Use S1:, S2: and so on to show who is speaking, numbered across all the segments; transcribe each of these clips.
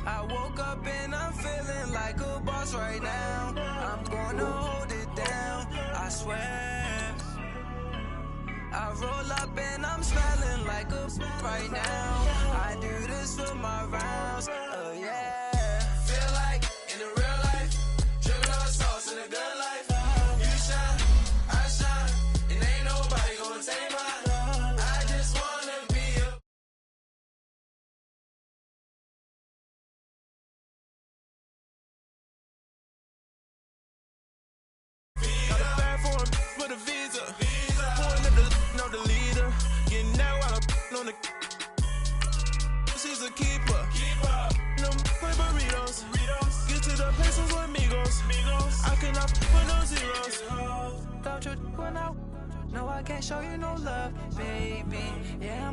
S1: I woke up and I'm feeling like a boss right now. I'm gonna hold it down, I swear. I roll up and I'm smelling like a right now. I do this for my rounds, yeah. Feel like in the real life, dripping on sauce in a good life. You shine, I shine, and ain't nobody gonna take mine. I just wanna be a got a bag for him with a visa. Pulling up the know the leader. Getting that while I'm on the. She's a keeper. No play burritos. Get to the pesos with amigos. I cannot put no zeros. Thought you went out. No, I can't show you no love, baby. Yeah,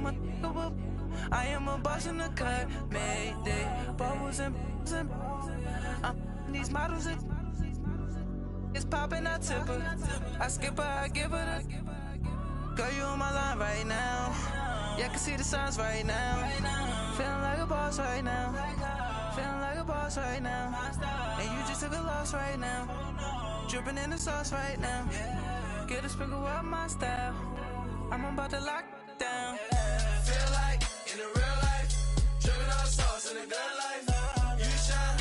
S1: I am a boss in the cut. Mayday. Bubbles and these models. It's popping, I tip her. I skip her, I give her the. Girl, you on my line right now. Yeah, I can see the signs right now. Feeling like a boss right now. Feeling like a boss right now. And you just took a loss right now. Dripping in the sauce right now. Get a sprinkle up my style. I'm about to lock down. Feel like in the real life, dripping on sauce in a good life. You shine,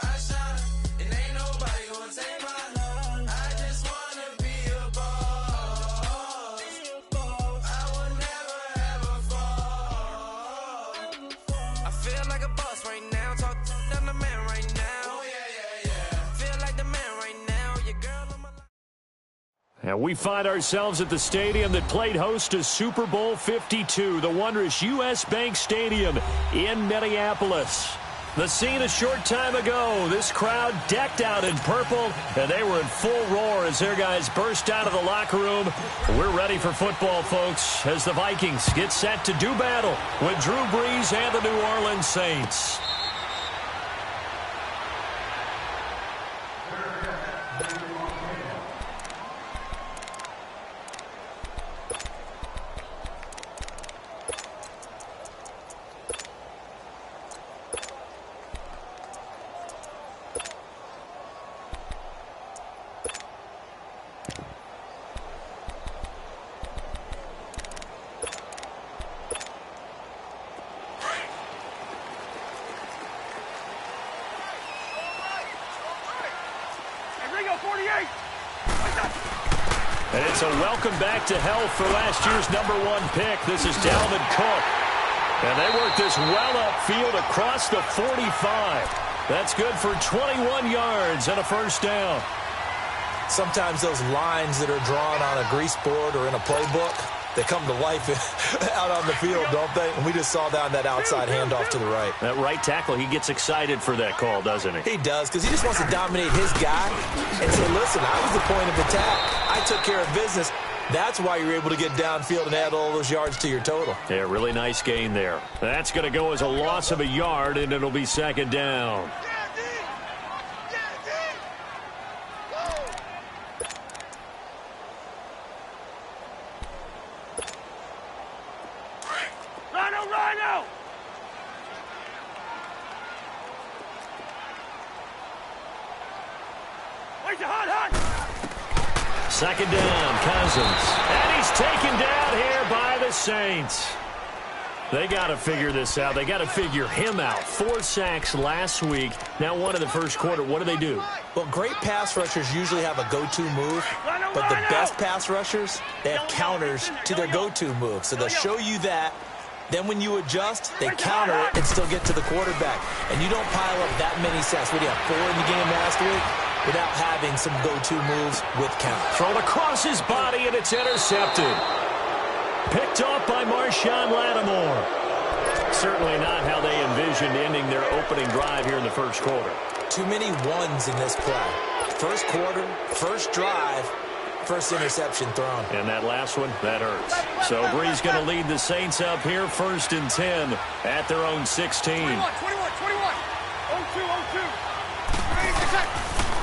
S1: I shine, and ain't nobody gonna take mine. I just wanna be a boss. I will never ever fall. I feel like a boss right now. Talk to the man right now. Oh yeah. Feel like the man right now. Your girl on my life.
S2: And we find ourselves at the stadium that played host to Super Bowl 52, the wondrous U.S. Bank Stadium in Minneapolis. The scene a short time ago, this crowd decked out in purple, and they were in full roar as their guys burst out of the locker room. We're ready for football, folks, as the Vikings get set to do battle with Drew Brees and the New Orleans Saints. And it's a welcome back to health for last year's #1 pick. This is Dalvin Cook. And they work this well upfield across the 45. That's good for 21 yards and a first down.
S3: Sometimes those lines that are drawn on a grease board or in a playbook, they come to life out on the field, don't they? And we just saw down that outside handoff to the right.
S2: That right tackle, he gets excited for that call, doesn't he?
S3: He does, because he just wants to dominate his guy and say, listen, I was the point of attack. I took care of business. That's why you're able to get downfield and add all those yards to your total.
S2: Yeah, really nice gain there. That's going to go as a loss of a yard, and it'll be second down.
S4: Rhino! Where's your hot?
S2: Second down, Cousins. And he's taken down here by the Saints. They got to figure this out. They got to figure him out. 4 sacks last week. Now one in the first quarter. What do?
S3: Well, great pass rushers usually have a go-to move, but the best pass rushers, they have counters to their go-to move. So they'll show you that. Then when you adjust, they counter it and still get to the quarterback. And you don't pile up that many sacks. What do you have, 4 in the game last week? Without having some go-to moves with count.
S2: Thrown across his body, and it's intercepted. Picked off by Marshawn Lattimore. Certainly not how they envisioned ending their opening drive here in the first quarter.
S3: Too many ones in this play. First quarter, first drive, first interception thrown.
S2: And that last one, that hurts. So Brees going to lead the Saints up here, 1st and 10 at their own 16.
S4: 21. 0-2.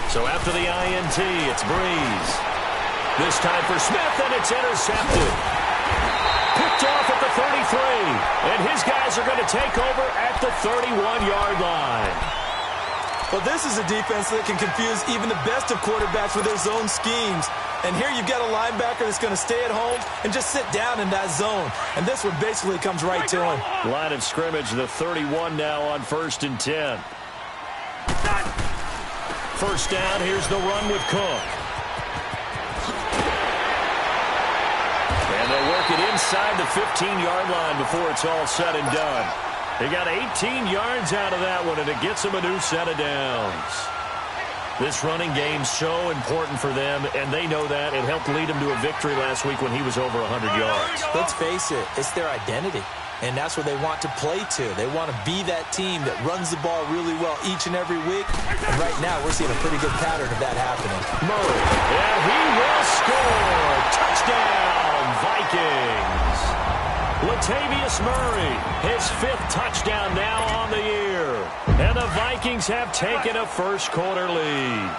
S2: So after the INT, it's Brees. This time for Smith, and it's intercepted. Picked off off at the 33. And his guys are going to take over at the 31-yard line.
S3: Well, this is a defense that can confuse even the best of quarterbacks with their zone schemes. And here you've got a linebacker that's going to stay at home and just sit down in that zone. And this one basically comes right to him.
S2: Line of scrimmage, the 31 now on 1st and 10. First down, here's the run with Cook. And they'll work it inside the 15-yard line before it's all said and done. They got 18 yards out of that one, and it gets them a new set of downs. This running game's so important for them, and they know that. It helped lead them to a victory last week when he was over 100 yards.
S3: Let's face it, it's their identity, and that's what they want to play to. They want to be that team that runs the ball really well each and every week, and right now we're seeing a pretty good pattern of that happening.
S2: Murray, and he will score. Touchdown, Vikings. Latavius Murray, his 5th touchdown now on the year. And the Vikings have taken a first-quarter lead.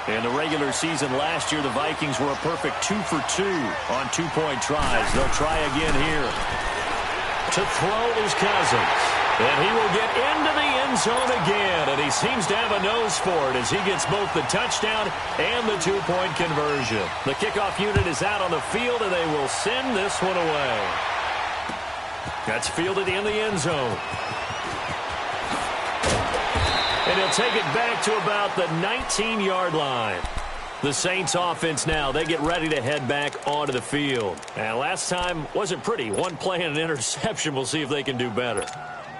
S2: In the regular season last year, the Vikings were a perfect 2 for 2 on two-point tries. They'll try again here. To throw is Cousins. And he will get into the end zone again. And he seems to have a nose for it as he gets both the touchdown and the 2-point conversion. The kickoff unit is out on the field, and they will send this one away. That's fielded in the end zone. And he'll take it back to about the 19-yard line. The Saints offense now, they get ready to head back onto the field. And last time wasn't pretty. One play and an interception. We'll see if they can do better.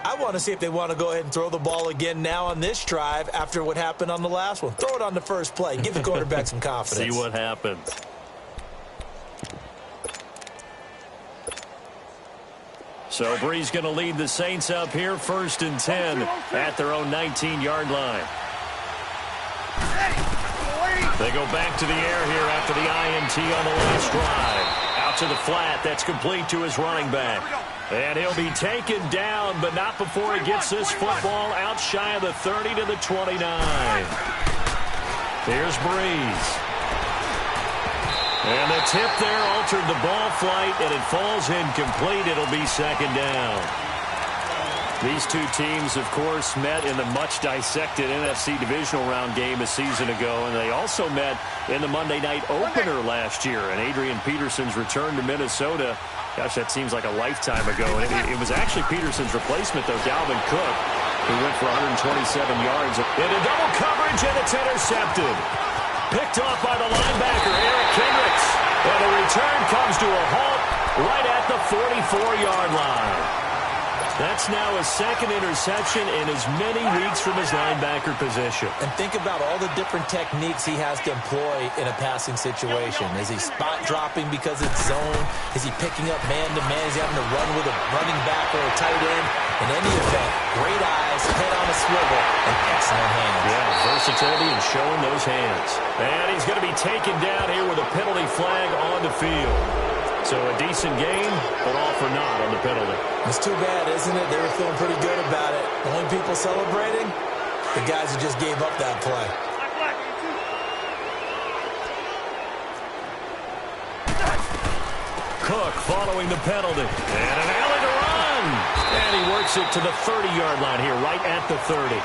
S3: I want to see if they want to go ahead and throw the ball again now on this drive after what happened on the last one. Throw it on the first play. Give the quarterback some confidence.
S2: See what happens. So Bree's going to lead the Saints up here, 1st and 10 at their own 19-yard line. They go back to the air here after the INT on the last drive. Out to the flat. That's complete to his running back. And he'll be taken down, but not before he gets this football out shy of the 30 to the 29. Here's Breeze. And the tip there altered the ball flight, and it falls incomplete. It'll be 2nd down. These two teams, of course, met in the much-dissected NFC divisional round game a season ago, and they also met in the Monday night opener last year. And Adrian Peterson's return to Minnesota, gosh, that seems like a lifetime ago. And it was actually Peterson's replacement, though, Dalvin Cook, who went for 127 yards. Into double coverage, and it's intercepted. Picked off by the linebacker, Eric Kendricks. And the return comes to a halt right at the 44-yard line. That's now his 2nd interception in as many weeks from his linebacker position. And think about all the different techniques he has to employ in a passing situation. Is he spot dropping because it's zone? Is he picking up man-to-man? Is he having to run with a running back or a tight end? In any event, great eyes, head on a swivel, and excellent hands. Yeah, versatility and showing those hands. And he's going to be taken down here with a penalty flag on the field. So a decent game, but all for naught on the penalty.
S3: It's too bad, isn't it? They were feeling pretty good about it. The only people celebrating, the guys who just gave up that play.
S2: Cook following the penalty. And an alley to run. And he works it to the 30-yard line here, right at the 30.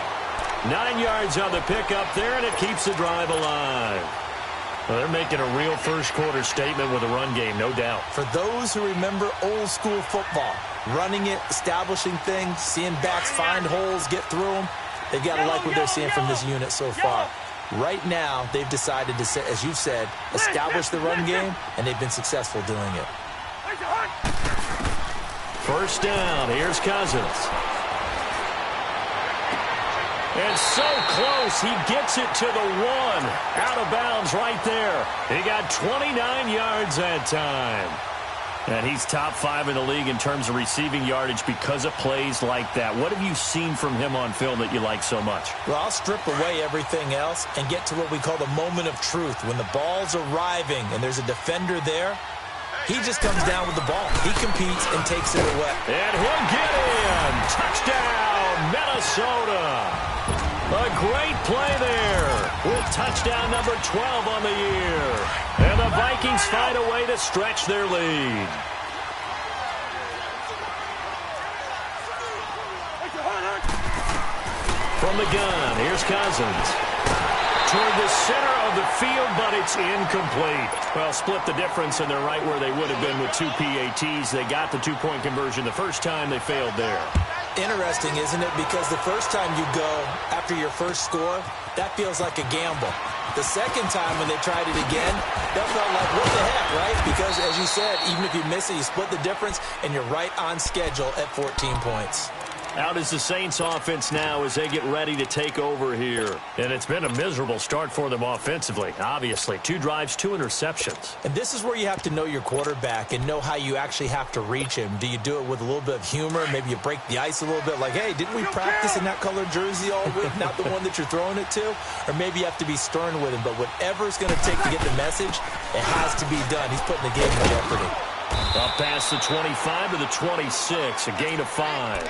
S2: 9 yards on the pickup there, and it keeps the drive alive. Well, they're making a real first-quarter statement with a run game, no doubt.
S3: For those who remember old-school football, running it, establishing things, seeing backs find holes, get through them, they've got to like what they're seeing from this unit so far. Right now, they've decided to, as you've said, establish the run game, and they've been successful doing it.
S2: First down, here's Cousins. And so close, he gets it to the 1. Out of bounds right there. He got 29 yards that time. And he's top 5 in the league in terms of receiving yardage because of plays like that. What have you seen from him on film that you like so much?
S3: Well, I'll strip away everything else and get to what we call the moment of truth. When the ball's arriving and there's a defender there, he just comes down with the ball. He competes and takes it away.
S2: And he'll get in. Touchdown, Minnesota. A great play there with touchdown number 12 on the year. And the Vikings find a way to stretch their lead. From the gun, here's Cousins. Toward the center of the field, but it's incomplete. Well, split the difference, and they're right where they would have been with 2 PATs. They got the two-point conversion the first time. They failed there.
S3: Interesting, isn't it? Because the first time you go after your first score, that feels like a gamble. The second time when they tried it again, that felt like, what the heck, right? Because, as you said, even if you miss it, you split the difference, and you're right on schedule at 14 points.
S2: Out is the Saints offense now as they get ready to take over here. And it's been a miserable start for them offensively, obviously. 2 drives, 2 interceptions.
S3: And this is where you have to know your quarterback and know how you actually have to reach him. Do you do it with a little bit of humor? Maybe you break the ice a little bit like, hey, didn't we practice in that colored jersey all week, not the one that you're throwing it to? Or maybe you have to be stern with him. But whatever it's going to take to get the message, it has to be done. He's putting the game in jeopardy.
S2: Up past the 25 to the 26, a gain of 5.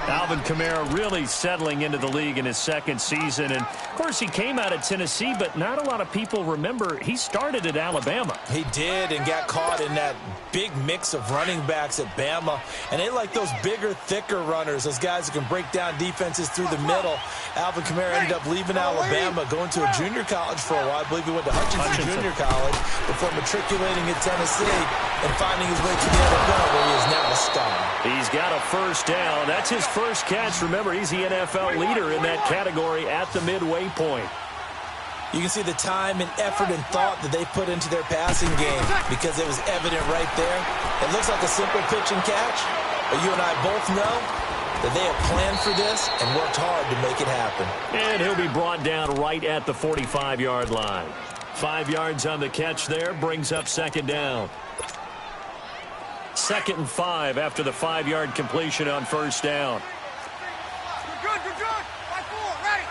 S2: Alvin Kamara really settling into the league in his second season. And, of course, he came out of Tennessee, but not a lot of people remember he started at Alabama.
S3: He did, and got caught in that big mix of running backs at Bama. And they like those bigger, thicker runners, those guys who can break down defenses through the middle. Alvin Kamara ended up leaving Alabama, going to a junior college for a while. I believe he went to Hutchinson Junior College before matriculating at Tennessee and finding his way to the NFL, where he is now a star.
S2: He's got a first down. That's his first catch. Remember, he's the NFL leader in that category at the midway point.
S3: You can see the time and effort and thought that they put into their passing game because it was evident right there. It looks like a simple pitch and catch, but you and I both know that they have planned for this and worked hard to make it happen.
S2: And he'll be brought down right at the 45-yard line. 5 yards on the catch there, brings up second down. 2nd and 5 after the 5-yard completion on first down.
S4: You're good. 5-4, ready.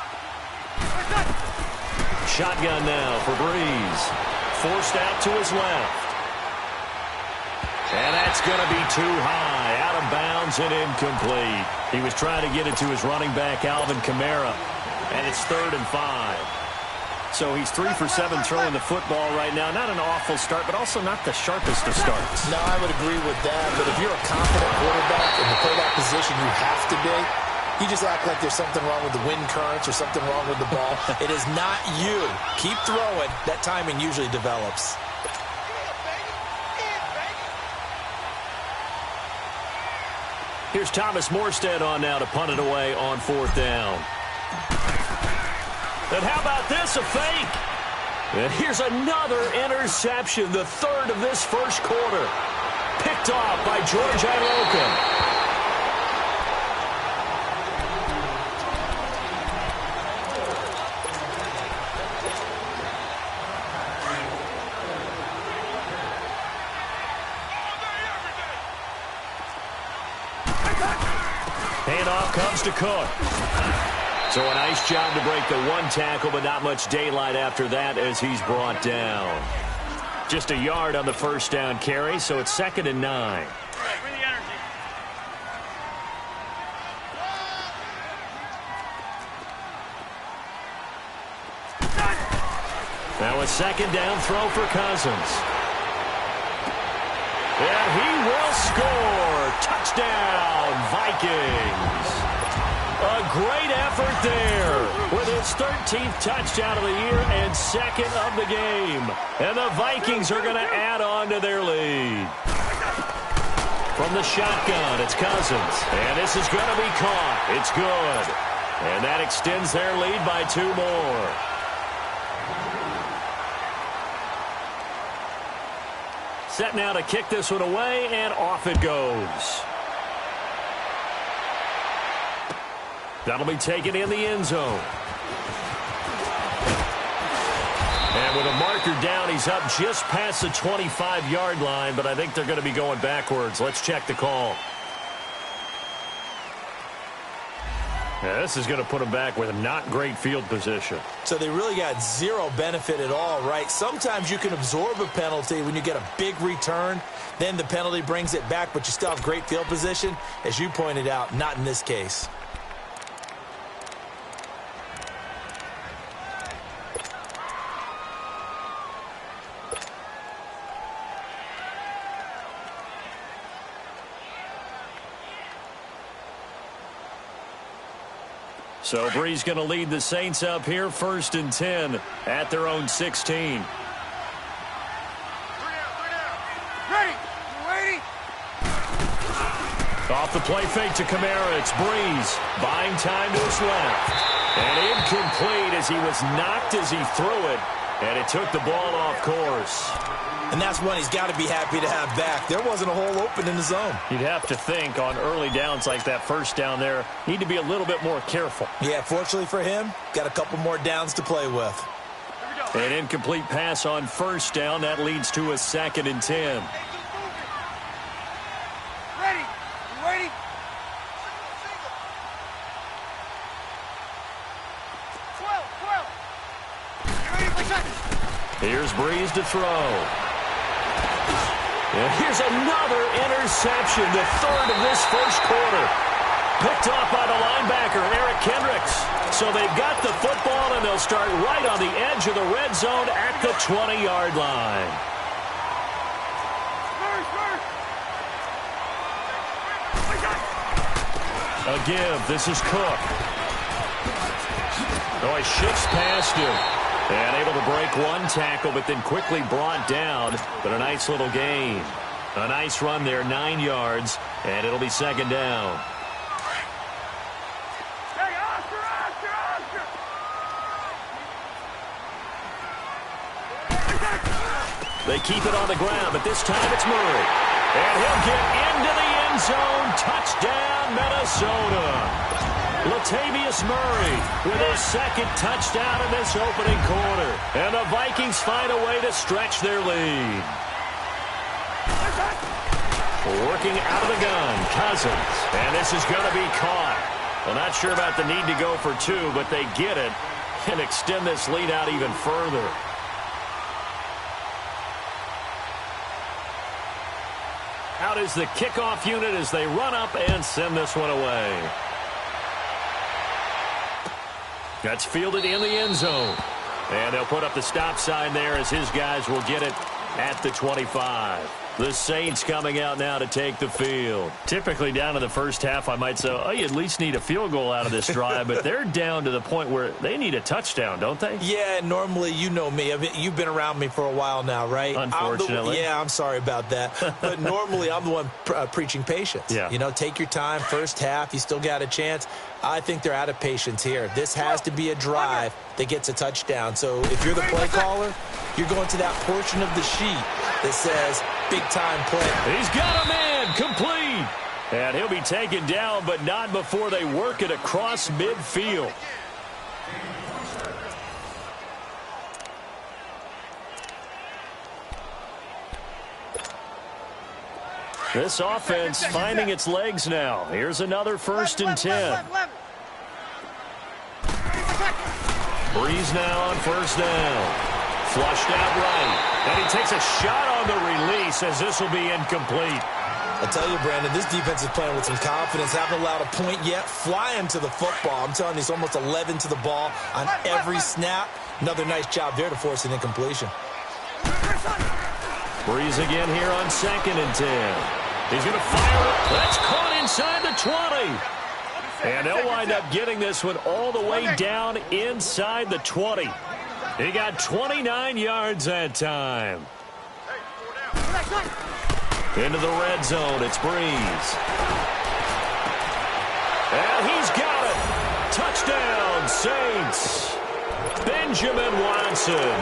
S2: Shotgun now for Breeze. Forced out to his left. And that's going to be too high. Out of bounds and incomplete. He was trying to get it to his running back, Alvin Kamara. And it's 3rd and 5. So he's 3 for 7 throwing the football right now. Not an awful start, but also not the sharpest of starts.
S3: No, I would agree with that. But if you're a confident quarterback and to play that position, you have to be. You just act like there's something wrong with the wind currents or something wrong with the ball. It is not you. Keep throwing. That timing usually develops.
S2: Here's Thomas Morstead on now to punt it away on 4th down. And how about this, a fake? And here's another interception, the 3rd of this first quarter. Picked off by George Iloka. Handoff comes to Cook. So a nice job to break the 1 tackle, but not much daylight after that as he's brought down. Just a yard on the first down carry, so it's 2nd and 9.
S4: Bring the energy.
S2: Now a 2nd down throw for Cousins. And he will score. Touchdown, Vikings. A great effort there with his 13th touchdown of the year and 2nd of the game. And the Vikings are going to add on to their lead. From the shotgun, it's Cousins. And this is going to be caught. It's good. And that extends their lead by 2 more. Set now to kick this one away, and off it goes. That'll be taken in the end zone. And with a marker down, he's up just past the 25-yard line, but I think they're going to be going backwards. Let's check the call. Yeah, this is going to put them back with not great field position.
S3: So they really got zero benefit at all, right? Sometimes you can absorb a penalty when you get a big return. Then the penalty brings it back, but you still have great field position. As you pointed out, not in this case.
S2: So Bree's going to lead the Saints up here 1st and 10 at their own 16. Off the play fake to Kamara, it's Breeze, buying time to his left. And incomplete as he was knocked as he threw it, and it took the ball off course.
S3: And that's one he's got to be happy to have back. There wasn't a hole open in the zone.
S2: You'd have to think on early downs like that first down there, need to be a little bit more careful.
S3: Yeah, fortunately for him, got a couple more downs to play with.
S2: An incomplete pass on 1st down, that leads to a 2nd and 10. Here's Breeze to throw. And here's another interception, the 3rd of this first quarter. Picked off by the linebacker, Eric Kendricks. So they've got the football, and they'll start right on the edge of the red zone at the 20-yard line. A give. This is Cook. Oh, he shifts past him. And able to break one tackle, but then quickly brought down. But a nice little gain. A nice run there, 9 yards, and it'll be 2nd down. They keep it on the ground, but this time it's Murray. And he'll get into the end zone. Touchdown, Minnesota. Latavius Murray with his 2nd touchdown in this opening quarter. And the Vikings find a way to stretch their lead. Working out of the gun, Cousins. And this is going to be caught. Well, not sure about the need to go for 2, but they get it and extend this lead out even further. Out is the kickoff unit as they run up and send this one away. That's fielded in the end zone. And they'll put up the stop sign there as his guys will get it at the 25. The Saints coming out now to take the field. Typically down in the first half, I might say, oh, you at least need a field goal out of this drive, but they're down to the point where they need a touchdown, don't they?
S3: Yeah, normally, you know me. I mean, you've been around me for a while now, right?
S2: Unfortunately.
S3: I'm sorry about that. But normally, I'm the one preaching patience.
S2: Yeah.
S3: You know, take your time, first half, you still got a chance. I think they're out of patience here. This has to be a drive that gets a touchdown. So if you're the play caller, you're going to that portion of the sheet that says big-time play.
S2: He's got a man, complete. And he'll be taken down, but not before they work it across midfield. This offense finding its legs now. Here's another 1st and 10. Breeze now on 1st down. Flushed out right. And he takes a shot on the release as this will be incomplete.
S3: I tell you, Brandon, this defense is playing with some confidence. Haven't allowed a point yet. Flying to the football. I'm telling you, it's almost 11 to the ball on every snap. Another nice job there to force an incompletion.
S2: Breeze again here on 2nd and 10. He's going to fire it. That's caught inside the 20. And they'll wind up getting this one all the way down inside the 20. He got 29 yards that time. Into the red zone, it's Breeze. And he's got it. Touchdown, Saints. Benjamin Watson,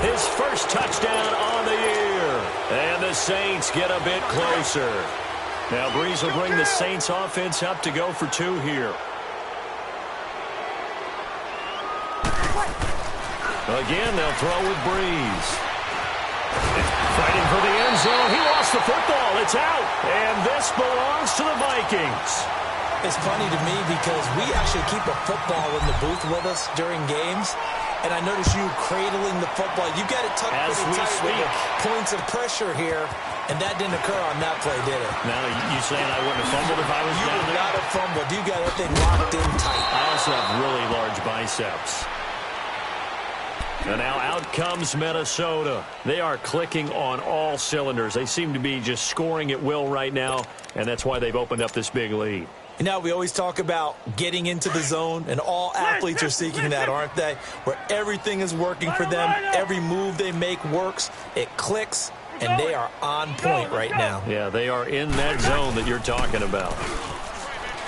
S2: his first touchdown on the year. And the Saints get a bit closer. Now Breeze will bring the Saints offense up to go for 2 here. Again, they'll throw with Breeze. Fighting for the end zone. He lost the football. It's out. And this belongs to the Vikings.
S3: It's funny to me because we actually keep a football in the booth with us during games. And I notice you cradling the football. You got it tucked pretty tight with the points of pressure here. And that didn't occur on that play, did it?
S2: Now, you saying I wouldn't have fumbled if I was down there?
S3: You would not have fumbled. You got that thing locked in tight.
S2: I also have really large biceps. And now out comes Minnesota. They are clicking on all cylinders. They seem to be just scoring at will right now, and that's why they've opened up this big lead.
S3: You know, we always talk about getting into the zone, and all athletes are seeking that, aren't they? Where everything is working for them, every move they make works, it clicks, and they are on point right now.
S2: Yeah, they are in that zone that you're talking about.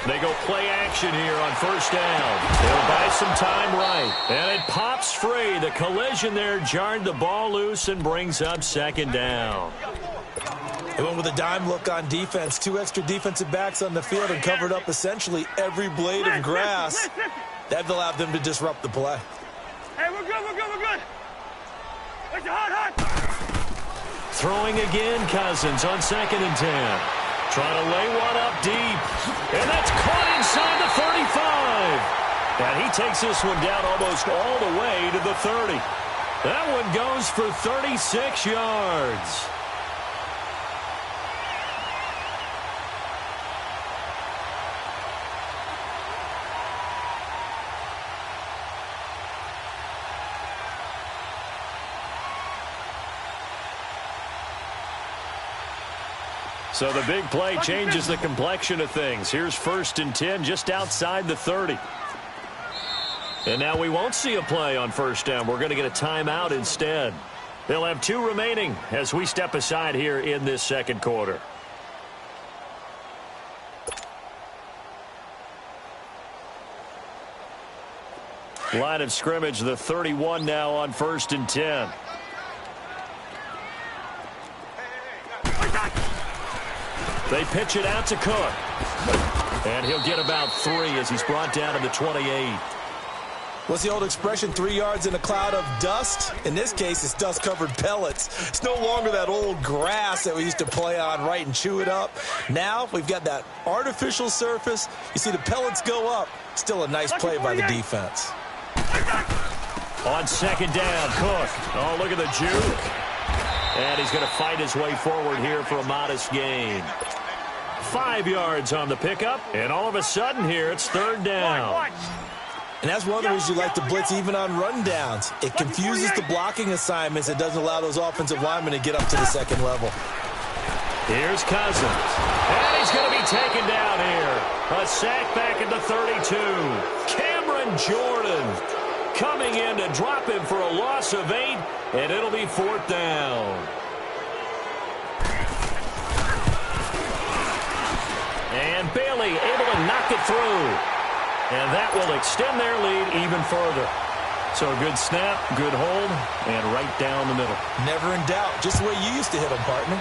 S2: They go play action here on first down. They'll buy some time right. And it pops free. The collision there jarred the ball loose and brings up second down.
S3: They went with a dime look on defense. 2 extra defensive backs on the field and covered up essentially every blade of grass. That allowed them to disrupt the play.
S4: Hey, we're good, we're good, we're good. It's hot.
S2: Throwing again, Cousins on 2nd and 10. Trying to lay one up deep. And that's caught inside the 35. And he takes this one down almost all the way to the 30. That one goes for 36 yards. So the big play changes the complexion of things. Here's 1st and 10 just outside the 30. And now we won't see a play on first down. We're going to get a timeout instead. They'll have 2 remaining as we step aside here in this second quarter. Line of scrimmage, the 31 now on 1st and 10. They pitch it out to Cook. And he'll get about 3 as he's brought down to the 28.
S3: What's the old expression, 3 yards in a cloud of dust? In this case, it's dust-covered pellets. It's no longer that old grass that we used to play on, right, and chew it up. Now we've got that artificial surface. You see the pellets go up. Still a nice play by the defense.
S2: On 2nd down, Cook. Oh, look at the juke. And he's going to fight his way forward here for a modest gain. 5 yards on the pickup, and all of a sudden here it's 3rd down.
S3: And that's one of the reasons you like to blitz even on rundowns. It confuses the blocking assignments. It doesn't allow those offensive linemen to get up to the second level.
S2: Here's Cousins. And he's going to be taken down here. A sack back at the 32. Cameron Jordan coming in to drop him for a loss of 8, and it'll be 4th down. And Bailey able to knock it through. And that will extend their lead even further. So a good snap, good hold, and right down the middle.
S3: Never in doubt. Just the way you used to hit them, partner.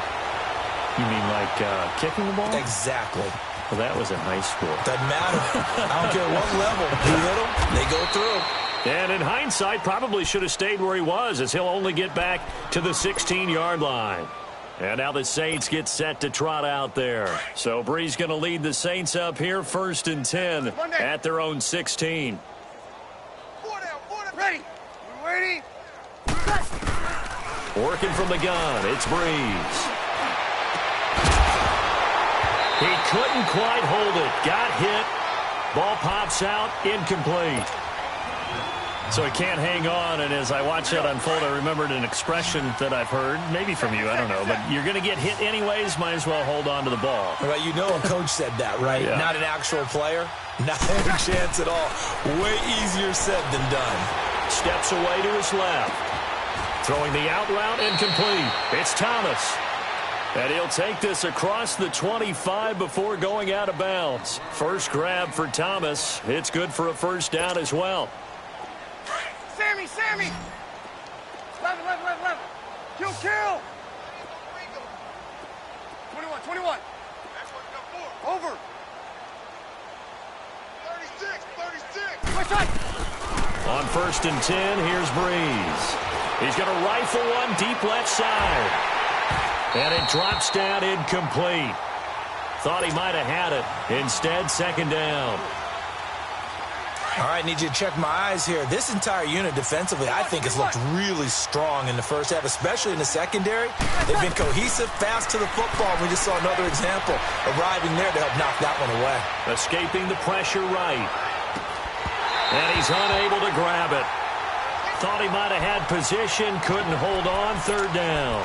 S2: You mean like kicking the ball?
S3: Exactly.
S2: Well, that was in high school.
S3: Doesn't matter. I don't care what level. You hit them, they go through.
S2: And in hindsight, probably should have stayed where he was, as he'll only get back to the 16-yard line. And now the Saints get set to trot out there. So Bree's going to lead the Saints up here, 1st and 10 at their own 16.
S4: Ready. We're waiting.
S2: Working from the gun, it's Breeze. He couldn't quite hold it. Got hit. Ball pops out, incomplete. So he can't hang on, and as I watch that unfold, I remembered an expression that I've heard, maybe from you, I don't know, but you're going to get hit anyways, might as well hold on to the ball.
S3: Well, you know a coach said that, right?
S2: Yeah.
S3: Not an actual player. Not a chance at all. Way easier said than done.
S2: Steps away to his left. Throwing the out route, incomplete. It's Thomas. And he'll take this across the 25 before going out of bounds. First grab for Thomas. It's good for a 1st down as well.
S4: Sammy! 11. Kill! 21. Over. 36.
S2: On 1st and 10, here's Breeze. He's going to rifle one deep left side. And it drops down incomplete. Thought he might have had it. Instead, 2nd down.
S3: All right, need you to check my eyes here. This entire unit defensively, I think, has looked really strong in the first half, especially in the secondary. They've been cohesive, fast to the football. We just saw another example arriving there to help knock that one away.
S2: Escaping the pressure right. And he's unable to grab it. Thought he might have had position, couldn't hold on, 3rd down.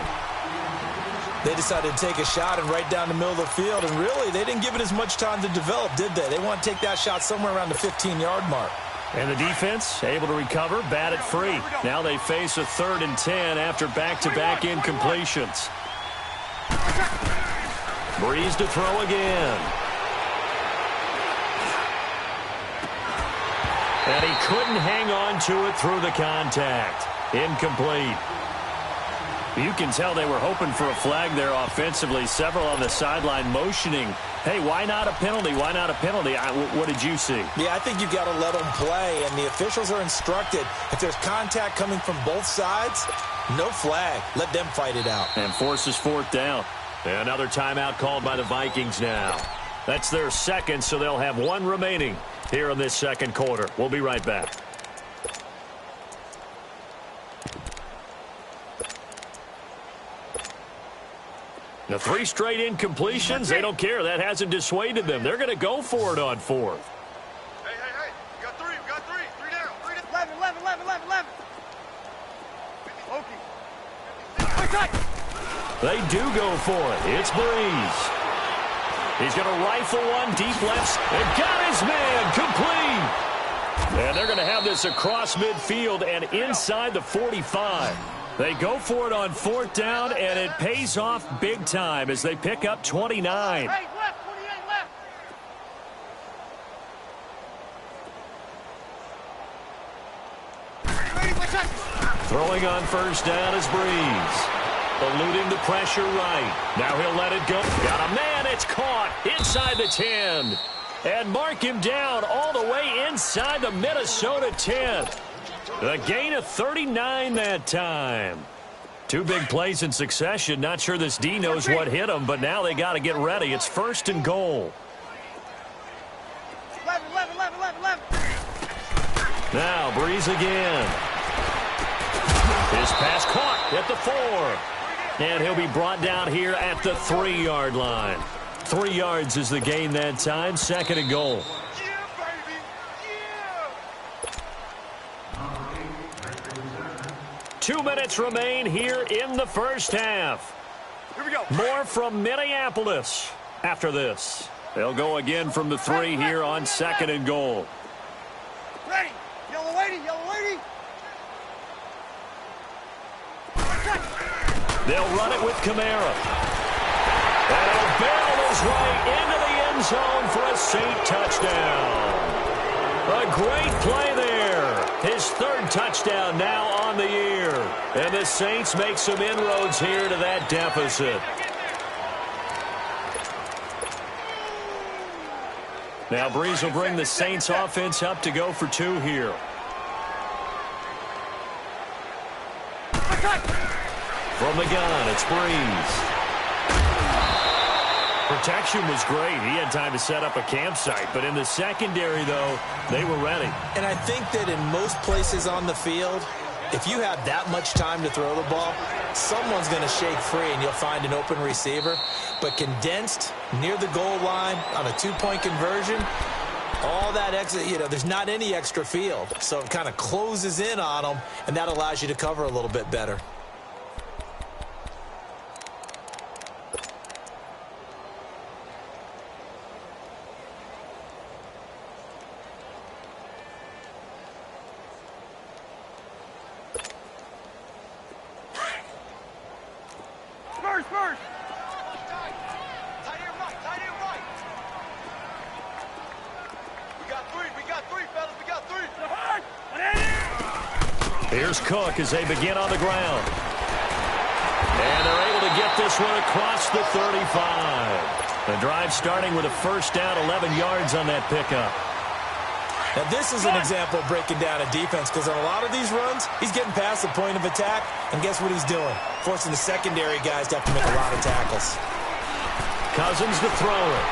S3: They decided to take a shot and right down the middle of the field, and really, they didn't give it as much time to develop, did they? They want to take that shot somewhere around the 15-yard mark.
S2: And the defense able to recover, bat it free. Now they face a 3rd and 10 after back-to-back incompletions. Breeze to throw again. And he couldn't hang on to it through the contact. Incomplete. You can tell they were hoping for a flag there offensively. Several on the sideline motioning, hey, why not a penalty? Why not a penalty? What did you see?
S3: Yeah, I think you've got to let them play, and the officials are instructed. If there's contact coming from both sides, no flag. Let them fight it out.
S2: And forces 4th down. Another timeout called by the Vikings now. That's their 2nd, so they'll have 1 remaining here in this 2nd quarter. We'll be right back. The 3 straight incompletions, they don't care. That hasn't dissuaded them. They're going to go for it on 4th.
S4: Hey, we got 3, we got 3. 3 down, 3 down. 11.
S2: They do go for it. It's Breeze. He's going to rifle one deep left and got his man complete. And they're going to have this across midfield and inside the 45. They go for it on 4th down, and it pays off big time as they pick up 29.
S4: Hey, left, 28 left.
S2: Throwing on 1st down is Breeze. Eluding the pressure right. Now he'll let it go. Got a man. It's caught inside the 10. And mark him down all the way inside the Minnesota 10. The gain of 39 that time. 2 big plays in succession. Not sure this D knows what hit him, but now they got to get ready. It's 1st and goal.
S4: 11.
S2: Now Breeze again. His pass caught at the 4. And he'll be brought down here at the 3-yard line. 3 yards is the gain that time. 2nd and goal. 2 minutes remain here in the 1st half.
S4: Here we go.
S2: More from Minneapolis after this. They'll go again from the 3 here on 2nd and goal.
S4: Ready. Yellow lady.
S2: They'll run it with Kamara. And he'll barrel his way into the end zone for a Saint touchdown. A great play there. His 3rd touchdown now on the year. And the Saints make some inroads here to that deficit. Now Breeze will bring the Saints offense up to go for 2 here. From the gun, it's Breeze. Protection was great. He had time to set up a campsite. But in the secondary, though, they were ready.
S3: And I think that in most places on the field, if you have that much time to throw the ball, someone's going to shake free and you'll find an open receiver. But condensed near the goal line on a 2-point conversion, all that exit, there's not any extra field. So it kind of closes in on them, and that allows you to cover a little bit better.
S4: Spurs. We got three, fellas. We got 3.
S2: Here's Cook as they begin on the ground. And they're able to get this one across the 35. The drive starting with a 1st down, 11 yards on that pickup.
S3: Now, this is an example of breaking down a defense, because on a lot of these runs, he's getting past the point of attack, and guess what he's doing? Forcing the secondary guys to have to make a lot of tackles.
S2: Cousins to throw it.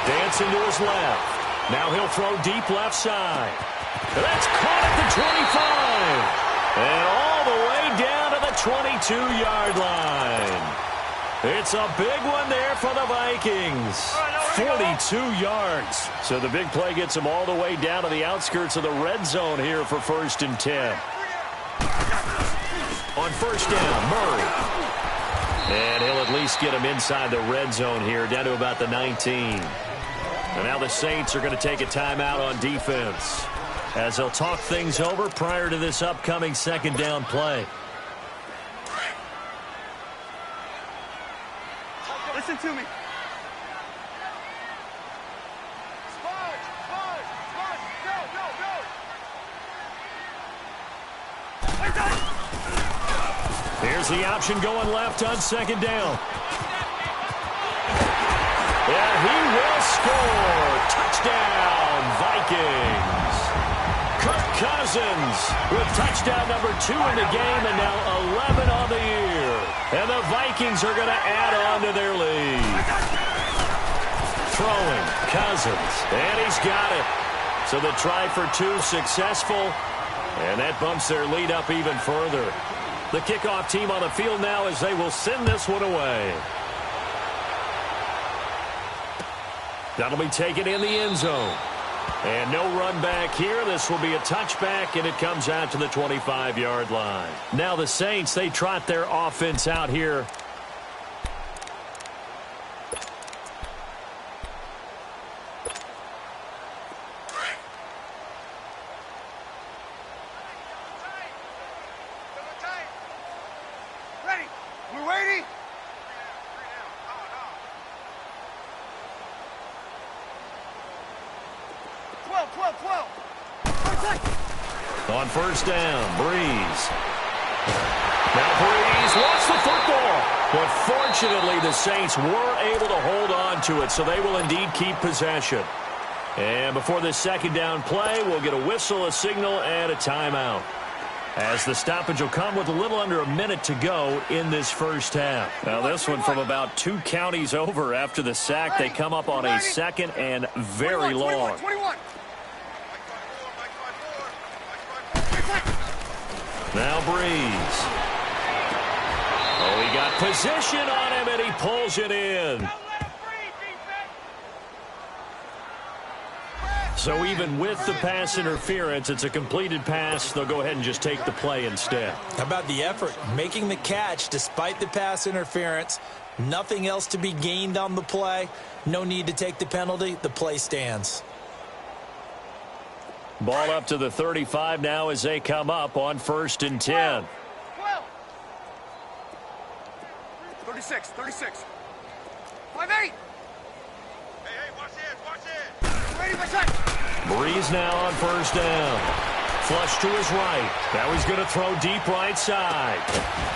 S2: Dancing to his left. Now he'll throw deep left side. That's caught at the 25. And all the way down to the 22-yard line. It's a big one there for the Vikings. 42 yards. So the big play gets them all the way down to the outskirts of the red zone here for 1st and 10. On 1st down, Murray. And he'll at least get him inside the red zone here, down to about the 19. And now the Saints are going to take a timeout on defense as they'll talk things over prior to this upcoming second down play.
S4: Listen to me.
S2: Here's the option going left on second down. Yeah, he will score. Touchdown, Vikings. Kirk Cousins with touchdown number 2 in the game and now 11 on the year. And the Vikings are going to add on to their lead. Throwing, Cousins, and he's got it. So the try for 2 successful, and that bumps their lead up even further. The kickoff team on the field now as they will send this one away. That'll be taken in the end zone. And no run back here. This will be a touchback, and it comes out to the 25-yard line. Now the Saints, they trot their offense out here. On first down, Breeze. Now Breeze wants the football. But fortunately, the Saints were able to hold on to it, so they will indeed keep possession. And before this second down play, we'll get a whistle, a signal, and a timeout, as the stoppage will come with a little under a minute to go in this first half. Now this one from about 2 counties over after the sack. They come up on a second and very long.
S4: 21.
S2: Now Breeze. Oh, he got position on him, and he pulls it in. So even with the pass interference, it's a completed pass. They'll go ahead and just take the play instead.
S3: How about the effort? Making the catch despite the pass interference. Nothing else to be gained on the play. No need to take the penalty. The play stands.
S2: Ball up to the 35 now as they come up on 1st and 10.
S4: 36. 5-8. Hey, watch it. Ready for set.
S2: Breeze now on first down. Flush to his right. Now he's going to throw deep right side.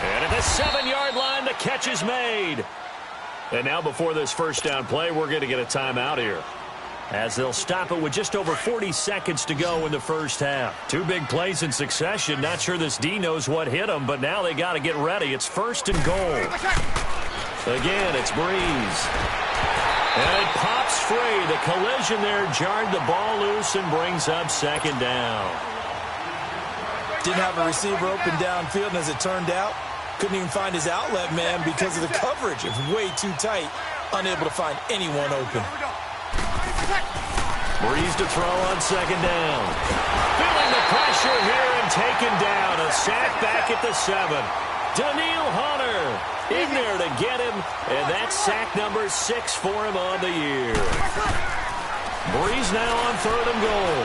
S2: And at the 7-yard line, the catch is made. And now before this first down play, we're going to get a timeout here, as they'll stop it with just over 40 seconds to go in the first half. 2 big plays in succession. Not sure this D knows what hit him, but now they got to get ready. It's 1st and goal. Again, it's Breeze. And it pops free. The collision there jarred the ball loose and brings up 2nd down.
S3: Didn't have a receiver open downfield, and as it turned out, couldn't even find his outlet man because of the coverage. It was way too tight. Unable to find anyone open.
S2: Breeze to throw on 2nd down. Feeling the pressure here and taken down. A sack back at the 7. Daniil Hunter in there to get him, and that's sack number 6 for him on the year. Breeze now on 3rd and goal.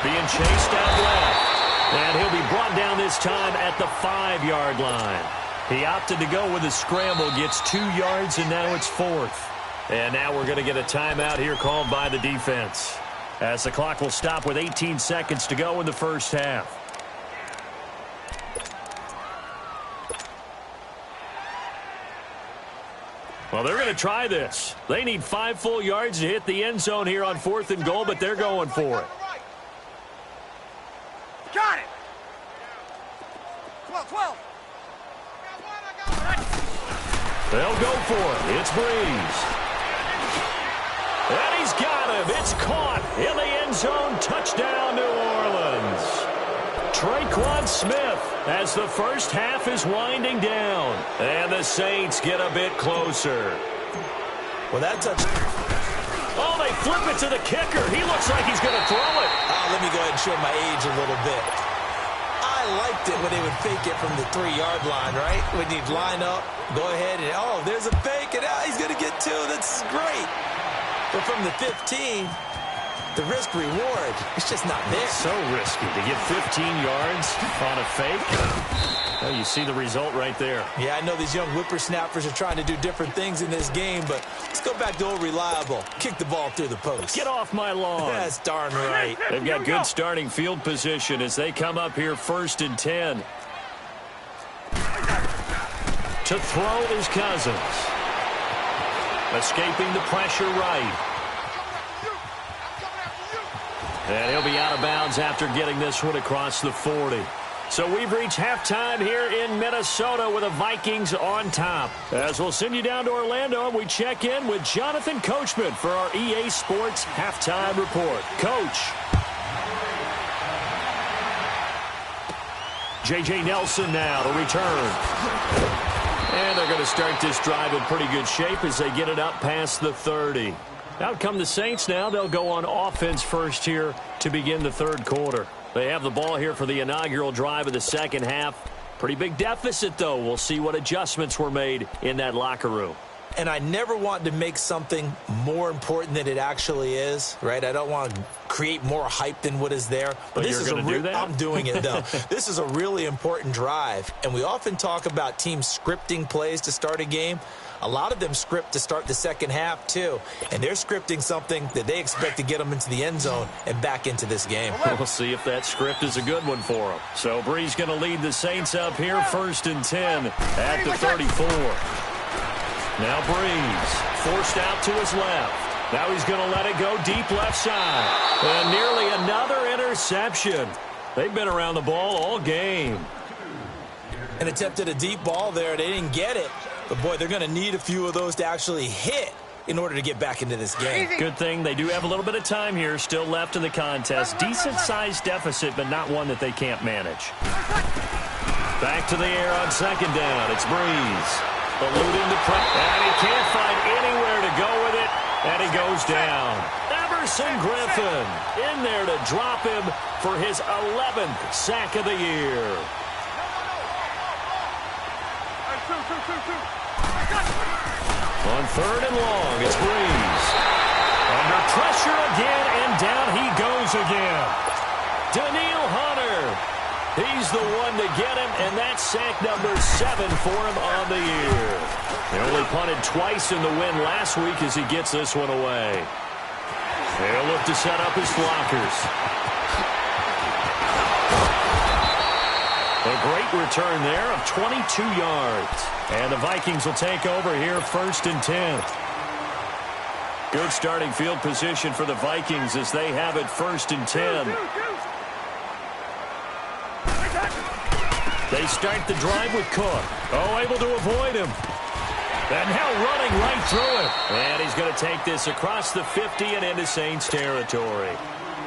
S2: Being chased out left, and he'll be brought down this time at the 5-yard line. He opted to go with a scramble, gets 2 yards, and now it's 4th. And now we're going to get a timeout here called by the defense, as the clock will stop with 18 seconds to go in the first half. Well, they're going to try this. They need 5 full yards to hit the end zone here on 4th and goal, but they're going for it.
S4: Got it. 12.
S2: They'll go for it. It's Breeze. And he's got him. It's caught in the end zone. Touchdown, New Orleans. Traquan Smith as the first half is winding down. And the Saints get a bit closer.
S3: Well, that touch.
S2: Oh, they flip it to the kicker. He looks like he's going to throw it.
S3: Let me go ahead and show my age a little bit. I I liked it when they would fake it from the 3-yard line, right? When you'd line up, go ahead, and, oh, there's a fake, and he's going to get 2. That's great. But from the 15, the risk-reward, it's just not there.
S2: So risky to get 15 yards on a fake. Well, you see the result right there.
S3: Yeah, I know these young whippersnappers are trying to do different things in this game, but let's go back to old reliable. Kick the ball through the post.
S2: Get off my lawn.
S3: That's darn right.
S2: They've got good starting field position as they come up here 1st and 10. To throw is Cousins. Escaping the pressure right. And he'll be out of bounds after getting this one across the 40. So we've reached halftime here in Minnesota with the Vikings on top. As we'll send you down to Orlando, and we check in with Jonathan Coachman for our EA Sports Halftime Report. Coach. J.J. Nelson now to return. And they're going to start this drive in pretty good shape as they get it up past the 30. Out come the Saints now. They'll go on offense first here to begin the 3rd quarter. They have the ball here for the inaugural drive of the 2nd half. Pretty big deficit, though. We'll see what adjustments were made in that locker room.
S3: And I never want to make something more important than it actually is, right? I don't want to create more hype than what is there.
S2: But this you're going to do that?
S3: I'm doing it, though. This is a really important drive. And we often talk about teams scripting plays to start a game. A lot of them script to start the 2nd half, too. And they're scripting something that they expect to get them into the end zone and back into this game.
S2: We'll see if that script is a good one for them. So Brees going to lead the Saints up here 1st and 10 at the 34. Now Brees forced out to his left. Now he's going to let it go deep left side. And nearly another interception. They've been around the ball all game.
S3: And attempted a deep ball there. They didn't get it. But, boy, they're going to need a few of those to actually hit in order to get back into this game.
S2: Good thing they do have a little bit of time here still left in the contest. Decent-sized deficit, but not one that they can't manage. Back to the air on 2nd down. It's Brees. Eluding the press. And he can't find anywhere to go with it. And he goes down. Everson Griffin in there to drop him for his 11th sack of the year. On 3rd and long, it's Brees. Under pressure again, and down he goes again. Daniil Hunter. He's the one to get him, and that's sack number 7 for him on the year. He only punted twice in the win last week as he gets this one away. They'll look to set up his blockers. A great return there of 22 yards. And the Vikings will take over here 1st and 10. Good starting field position for the Vikings as they have it 1st and 10. They start the drive with Cook. Oh, able to avoid him. And now running right through it. And he's going to take this across the 50 and into Saints territory.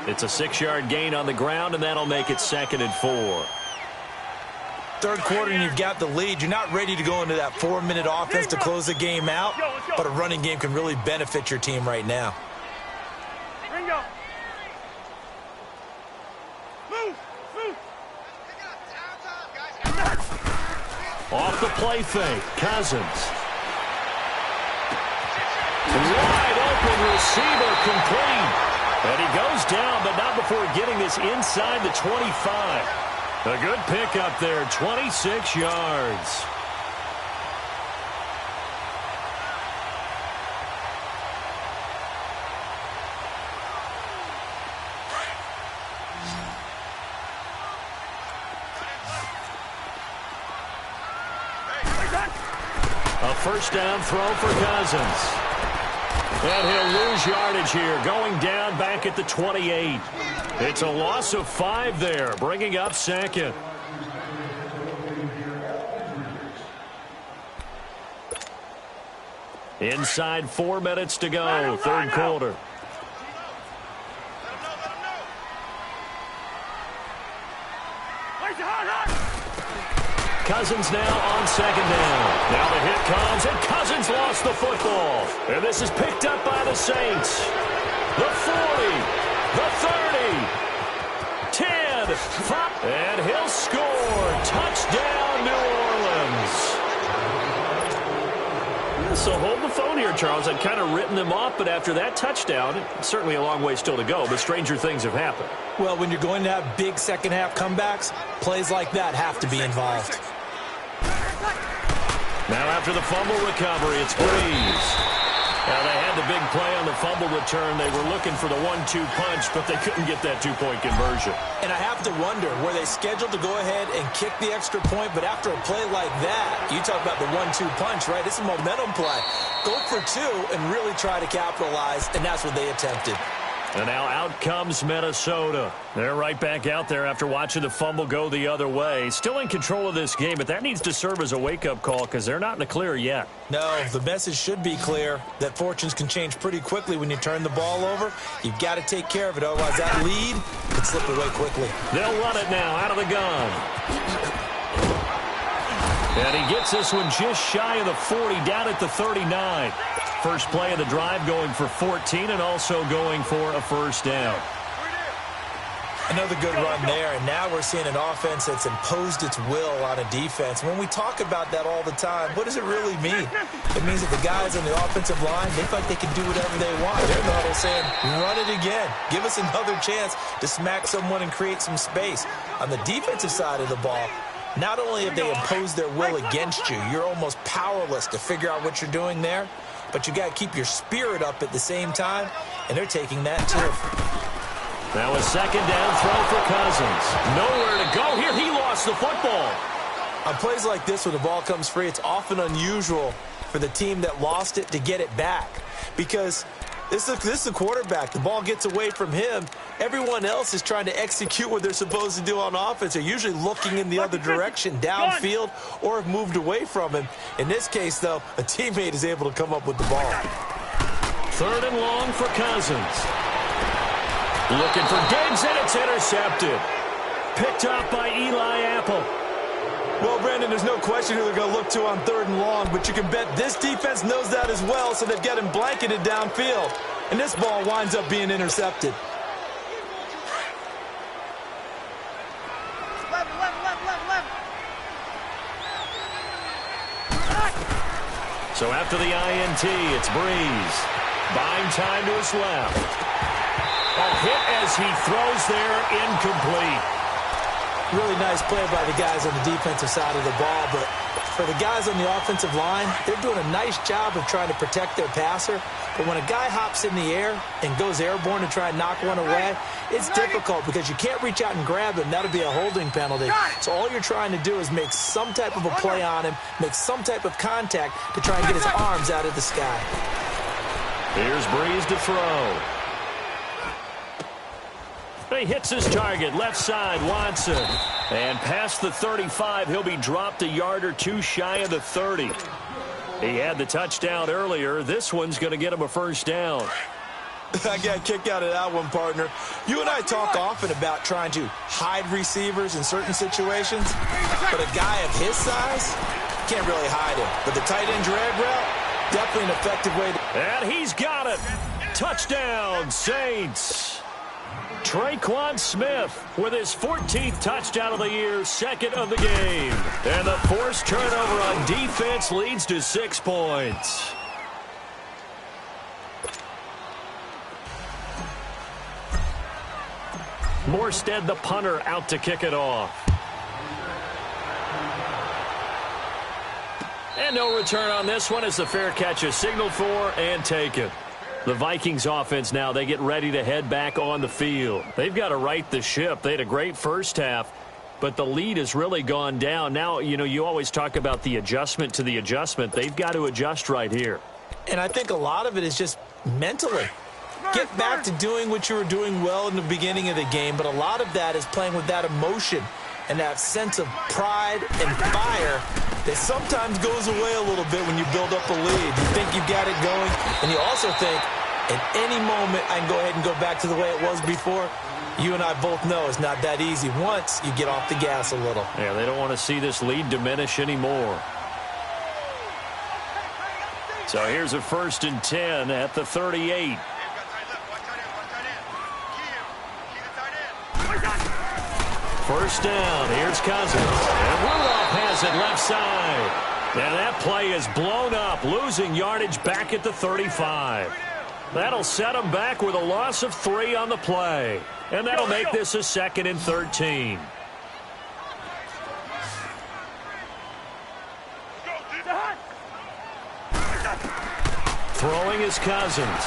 S2: It's a 6-yard gain on the ground, and that'll make it 2nd and 4.
S3: 3rd quarter and you've got the lead. You're not ready to go into that 4-minute offense to close the game out, but a running game can really benefit your team right now.
S2: Off the play fake, Cousins. Wide open receiver complete. And he goes down, but not before getting this inside the 25. A good pickup there, 26 yards. A 1st down throw for Cousins. And he'll lose yardage here, going down back at the 28. It's a loss of 5 there, bringing up 2nd. Inside 4 minutes to go, 3rd quarter. Cousins now on 2nd down. Now the hit comes, and Cousins lost the football. And this is picked up by the Saints. The 40, the 30, 10, 5, and he'll score. Charles. I'd kind of written them off, but after that touchdown, certainly a long way still to go, but stranger things have happened.
S3: Well, when you're going to have big second-half comebacks, plays like that have to be involved.
S2: Now after the fumble recovery, it's Breeze. Now they had the big play on the fumble return. They were looking for the 1-2 punch, but they couldn't get that two-point conversion.
S3: And I have to wonder, were they scheduled to go ahead and kick the extra point, but after a play like that, you talk about the 1-2 punch, right? It's a momentum play. Go for two and really try to capitalize, and that's what they attempted.
S2: And now out comes Minnesota. They're right back out there after watching the fumble go the other way. Still in control of this game, but that needs to serve as a wake-up call because they're not in the clear yet.
S3: No, the message should be clear that fortunes can change pretty quickly when you turn the ball over. You've got to take care of it, otherwise that lead could slip away quickly.
S2: They'll run it now out of the gun. And he gets this one just shy of the 40, down at the 39. First play of the drive going for 14 and also going for a first down.
S3: Another good run there, and now we're seeing an offense that's imposed its will on a defense. When we talk about that all the time, what does it really mean? It means that the guys on the offensive line, they feel like they can do whatever they want. They're in the huddle saying, run it again. Give us another chance to smack someone and create some space. On the defensive side of the ball, not only have they imposed their will against you, you're almost powerless to figure out what you're doing there, but you got to keep your spirit up at the same time, and they're taking that too.
S2: Now a second down throw for Cousins. Nowhere to go here. He lost the football.
S3: On plays like this, when the ball comes free, it's often unusual for the team that lost it to get it back, because this is the quarterback. The ball gets away from him. Everyone else is trying to execute what they're supposed to do on offense. They're usually looking in the other direction, downfield, or have moved away from him. In this case, though, a teammate is able to come up with the ball.
S2: Third and long for Cousins. Looking for Diggs, and it's intercepted. Picked up by Eli Apple.
S3: Well, Brandon, there's no question who they're going to look to on third and long, but you can bet this defense knows that as well, so they've got him blanketed downfield. And this ball winds up being intercepted.
S2: So after the INT, it's Breeze. Buying time to his left. A hit as he throws there, incomplete.
S3: Really nice play by the guys on the defensive side of the ball, but for the guys on the offensive line, they're doing a nice job of trying to protect their passer. But when a guy hops in the air and goes airborne to try and knock one away, it's difficult because you can't reach out and grab him. That'll be a holding penalty. So all you're trying to do is make some type of a play on him, make some type of contact to try and get his arms out of the sky.
S2: Here's Breeze to throw. He hits his target, left side, Watson. And past the 35, he'll be dropped a yard or two shy of the 30. He had the touchdown earlier. This one's going to get him a first down.
S3: I got a kick out of that one, partner. You and I talk often about trying to hide receivers in certain situations, but a guy of his size can't really hide him. But the tight end drag route, definitely an effective way to...
S2: And he's got it. Touchdown, Saints. Traquan Smith with his 14th touchdown of the year, second of the game. And the forced turnover on defense leads to 6 points. Morstead, the punter, out to kick it off. And no return on this one as the fair catch is signaled for and taken. The Vikings offense now, they get ready to head back on the field. They've got to right the ship. They had a great first half, but the lead has really gone down. Now, you know, you always talk about the adjustment to the adjustment. They've got to adjust right here.
S3: And I think a lot of it is just mentally. Get back to doing what you were doing well in the beginning of the game, but a lot of that is playing with that emotion and that sense of pride and fire that sometimes goes away a little bit when you build up a lead. You think you've got it going, and you also think, at any moment, I can go ahead and go back to the way it was before. You and I both know it's not that easy once you get off the gas a little.
S2: Yeah, they don't want to see this lead diminish anymore. So here's a 1st and 10 at the 38. First down, here's Cousins. And Rudolph has it left side. And that play is blown up, losing yardage back at the 35. That'll set them back with a loss of 3 on the play. And that'll make this a 2nd and 13. Throwing is Cousins.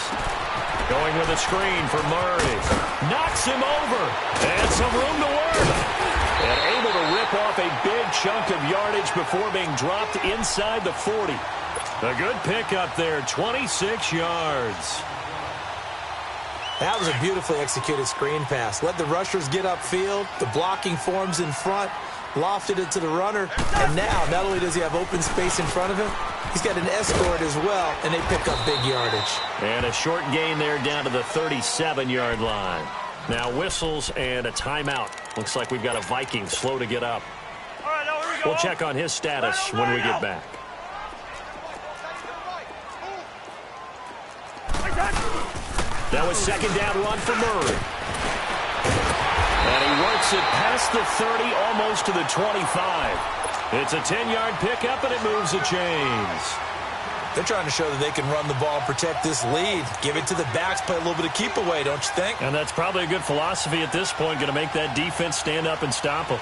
S2: Going with a screen for Murray. Knocks him over. And some room to work. And able to rip off a big chunk of yardage before being dropped inside the 40. A good pickup there, 26 yards.
S3: That was a beautifully executed screen pass. Let the rushers get upfield. The blocking forms in front. Lofted it to the runner. And now, not only does he have open space in front of him, he's got an escort as well, and they pick up big yardage.
S2: And a short gain there down to the 37-yard line. Now whistles and a timeout. Looks like we've got a Viking slow to get up.
S4: All right, now here we go.
S2: We'll check on his status when we get back. That was 2nd down run for Murray. And he works it past the 30, almost to the 25. It's a 10-yard pickup, and it moves the chains.
S3: They're trying to show that they can run the ball and protect this lead. Give it to the backs, play a little bit of keep away, don't you think?
S2: And that's probably a good philosophy at this point, going to make that defense stand up and stop them.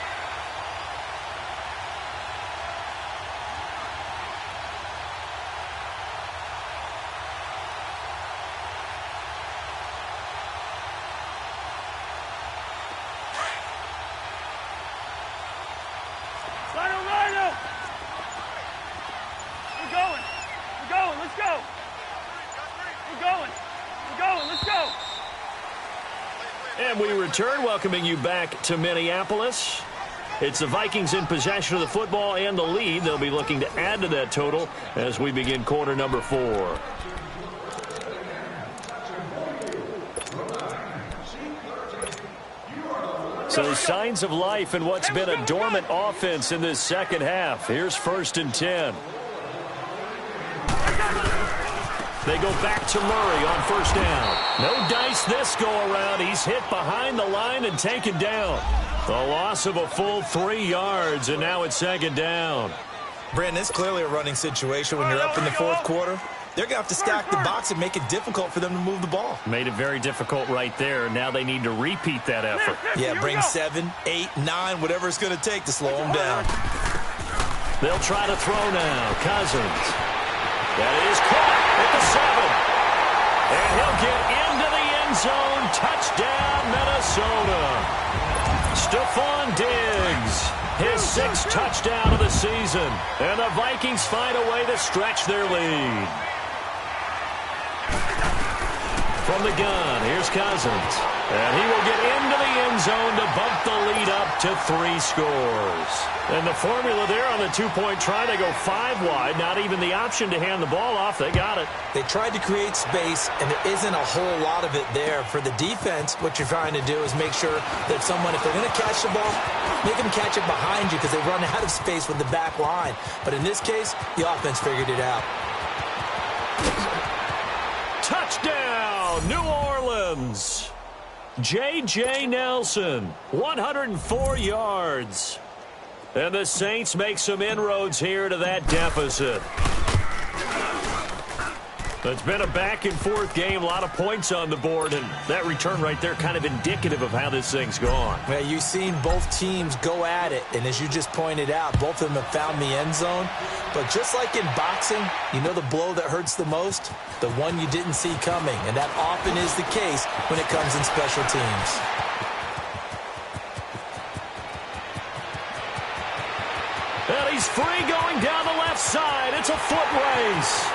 S2: And we return, welcoming you back to Minneapolis. It's the Vikings in possession of the football and the lead. They'll be looking to add to that total as we begin quarter number 4. So signs of life in what's been a dormant offense in this second half. Here's 1st and 10. They go back to Murray on 1st down. No dice this go-around. He's hit behind the line and taken down. The loss of a full 3 yards, and now it's 2nd down.
S3: Brandon, it's clearly a running situation when you're up in the 4th quarter. They're going to have to stack the box and make it difficult for them to move the ball.
S2: Made it very difficult right there. Now they need to repeat that effort.
S3: Yeah, bring 7, 8, 9, whatever it's going to take to slow them down.
S2: They'll try to throw now. Cousins. That is caught at the 7. And he'll get into the end zone. Touchdown, Minnesota. Stephon Diggs, his 6th touchdown of the season. And the Vikings find a way to stretch their lead. From the gun, here's Cousins. And he will get into the end zone to bump the lead up to 3 scores. And the formula there on the 2-point try, they go 5 wide. Not even the option to hand the ball off. They got it.
S3: They tried to create space, and there isn't a whole lot of it there. For the defense, what you're trying to do is make sure that someone, if they're going to catch the ball, make them catch it behind you because they run out of space with the back line. But in this case, the offense figured it out.
S2: Touchdown, New Orleans. J.J. Nelson, 104 yards. And the Saints make some inroads here to that deficit. It's been a back-and-forth game, a lot of points on the board, and that return right there kind of indicative of how this thing's gone.
S3: Well, you've seen both teams go at it, and as you just pointed out, both of them have found the end zone. But just like in boxing, you know the blow that hurts the most? The one you didn't see coming, and that often is the case when it comes in special teams.
S2: And he's free going down the left side. It's a foot race.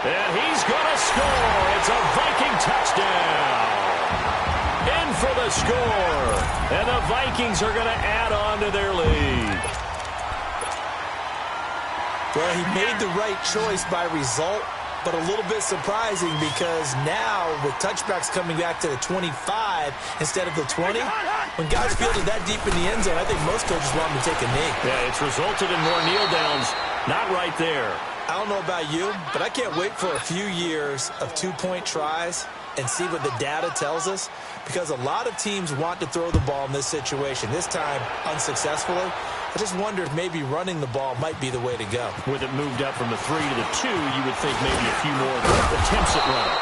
S2: And he's going to score. It's a Viking touchdown. In for the score. And the Vikings are going to add on to their lead.
S3: Well, he made the right choice by result, but a little bit surprising because now with touchbacks coming back to the 25 instead of the 20, when guys fielded that deep in the end zone, I think most coaches want them to take a knee.
S2: Yeah, it's resulted in more kneel downs. Not right there.
S3: I don't know about you, but I can't wait for a few years of 2-point tries and see what the data tells us, because a lot of teams want to throw the ball in this situation, this time unsuccessfully. I just wonder if maybe running the ball might be the way to go.
S2: With it moved up from the 3 to the 2, you would think maybe a few more attempts at running.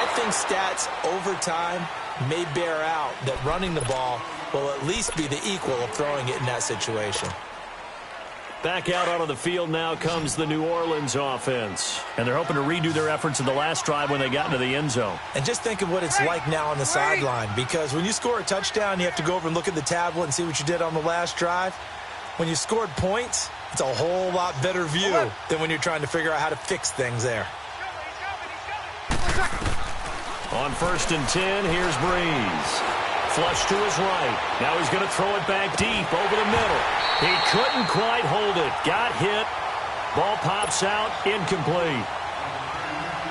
S3: I think stats over time may bear out that running the ball will at least be the equal of throwing it in that situation.
S2: Back out onto the field now comes the New Orleans offense. And they're hoping to redo their efforts in the last drive when they got into the end zone.
S3: And just think of what it's like now on the sideline, because when you score a touchdown, you have to go over and look at the tablet and see what you did on the last drive. When you scored points, it's a whole lot better view than when you're trying to figure out how to fix things there.
S2: On 1st and 10, here's Breeze. Flush to his right. Now he's going to throw it back deep over the middle. He couldn't quite hold it. Got hit. Ball pops out. Incomplete.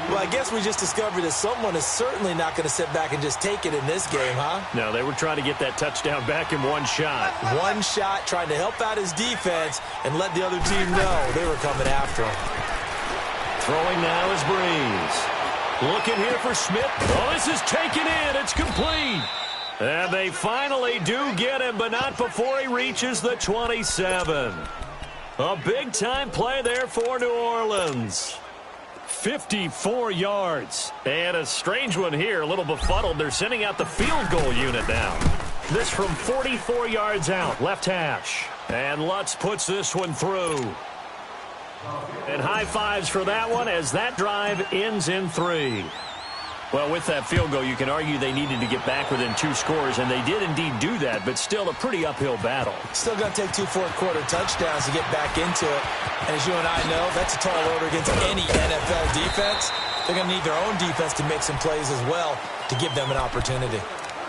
S3: Well, I guess we just discovered that someone is certainly not going to sit back and just take it in this game, huh?
S2: No, they were trying to get that touchdown back in one shot.
S3: One shot, trying to help out his defense and let the other team know they were coming after him.
S2: Throwing now is Breeze. Looking here for Smith. Oh, this is taken in. It's complete. And they finally do get him, but not before he reaches the 27. A big-time play there for New Orleans. 54 yards. And a strange one here, a little befuddled. They're sending out the field goal unit now. This from 44 yards out, left hash. And Lutz puts this one through. And high fives for that one as that drive ends in 3. Well, with that field goal, you can argue they needed to get back within 2 scores, and they did indeed do that, but still a pretty uphill battle.
S3: Still going to take 2 fourth-quarter touchdowns to get back into it. And as you and I know, that's a tall order against any NFL defense. They're going to need their own defense to make some plays as well to give them an opportunity.